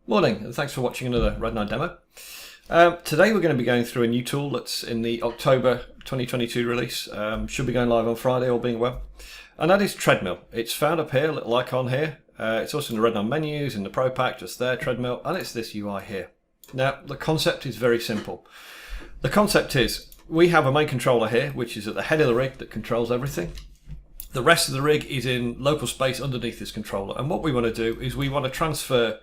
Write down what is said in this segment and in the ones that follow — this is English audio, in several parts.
Morning, and thanks for watching another Red9 demo. Today we're going to be going through a new tool that's in the October 2022 release. Should be going live on Friday, all being well. And that is Treadmill. It's found up here, little icon here. It's also in the Red9 menus, in the Pro Pack, just there, Treadmill, and it's this UI here. Now, the concept is very simple. The concept is, we have a main controller here, which is at the head of the rig that controls everything. The rest of the rig is in local space underneath this controller. And what we want to do is we want to transfer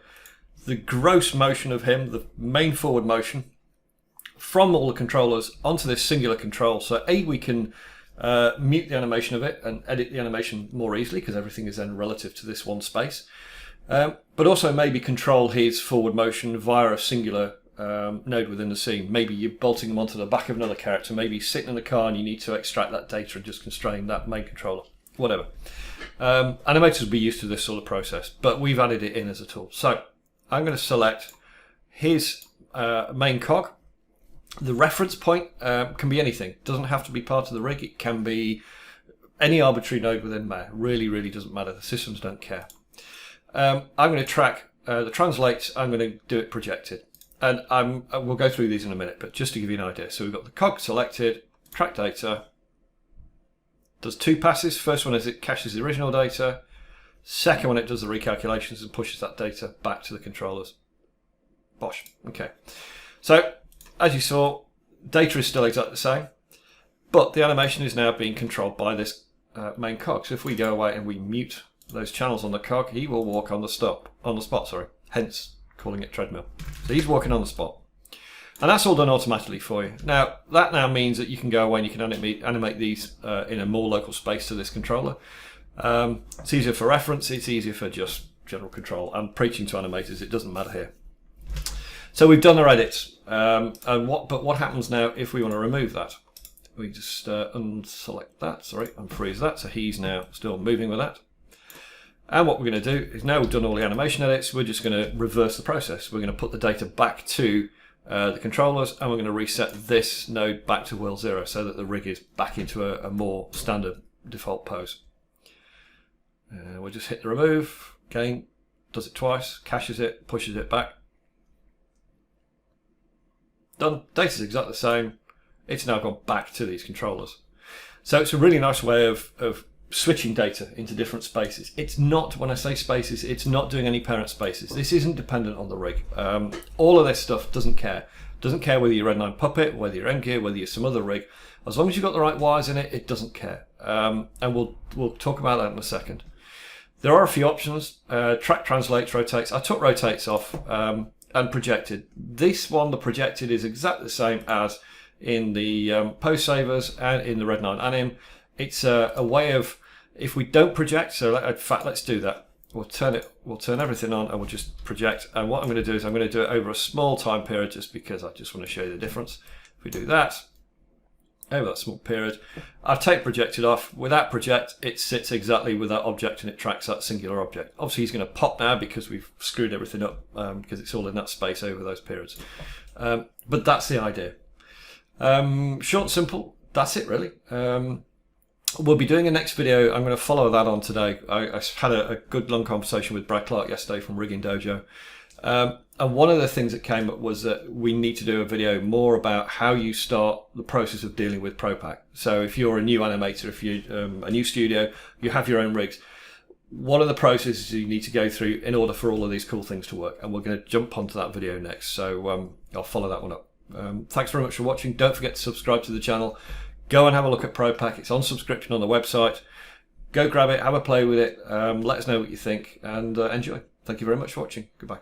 the gross motion of him, the main forward motion, from all the controllers onto this singular control. So we can mute the animation of it and edit the animation more easily because everything is then relative to this one space. But also maybe control his forward motion via a singular node within the scene. Maybe you're bolting them onto the back of another character. Maybe you're sitting in the car and you need to extract that data and just constrain that main controller. Whatever. Animators will be used to this sort of process, but we've added it in as a tool. So I'm going to select his main cog. The reference point can be anything. It doesn't have to be part of the rig. It can be any arbitrary node within there. Really doesn't matter. The systems don't care. I'm going to track the translates. I'm going to do it projected. And we'll go through these in a minute, but just to give you an idea. So we've got the cog selected, track data. Does two passes. First one is it caches the original data. Second one, it does the recalculations and pushes that data back to the controllers. Bosh. Okay. So, as you saw, data is still exactly the same, but the animation is now being controlled by this main cog. So if we go away and we mute those channels on the cog, he will walk on the spot. Hence calling it Treadmill. So he's walking on the spot. And that's all done automatically for you. Now, that now means that you can go away and you can animate these in a more local space to this controller. It's easier for reference, it's easier for just general control. And preaching to animators, it doesn't matter here. So we've done our edits. But what happens now if we want to remove that? We just unselect that, unfreeze that. So he's now still moving with that. And what we're going to do is now we've done all the animation edits, we're just going to reverse the process. We're going to put the data back to the controllers, and we're going to reset this node back to world 0 so that the rig is back into a more standard default pose. We'll just hit the remove, again, does it twice, caches it, pushes it back. Done. Data's exactly the same. It's now gone back to these controllers. So it's a really nice way of switching data into different spaces. It's not, when I say spaces, it's not doing any parent spaces. This isn't dependent on the rig. All of this stuff doesn't care. Doesn't care whether you're Red9 Puppet, whether you're Endgear, whether you're some other rig. As long as you've got the right wires in it, it doesn't care. And we'll talk about that in a second. There are a few options. Track translates, rotates. I took rotates off and projected. This one, the projected, is exactly the same as in the pose savers and in the Red9 anim. It's a way of, if we don't project, so in fact, let's do that. We'll turn everything on and we'll just project. And what I'm going to do is I'm going to do it over a small time period just because I just want to show you the difference. If we do that, over that small period, I've taken projected off. Without project, it sits exactly with that object and it tracks that singular object. Obviously, he's going to pop now because we've screwed everything up because it's all in that space over those periods. But that's the idea. Short and simple. That's it, really. We'll be doing a next video. I'm going to follow that on today. I had a good long conversation with Brad Clark yesterday from Rigging Dojo. And one of the things that came up was that we need to do a video more about how you start the process of dealing with Pro Pack. So if you're a new animator, if you're a new studio, you have your own rigs, what are the processes you need to go through in order for all of these cool things to work? And we're going to jump onto that video next. So I'll follow that one up. Thanks very much for watching. Don't forget to subscribe to the channel. Go and have a look at Pro Pack. It's on subscription on the website. Go grab it, have a play with it. Let us know what you think and enjoy. Thank you very much for watching. Goodbye.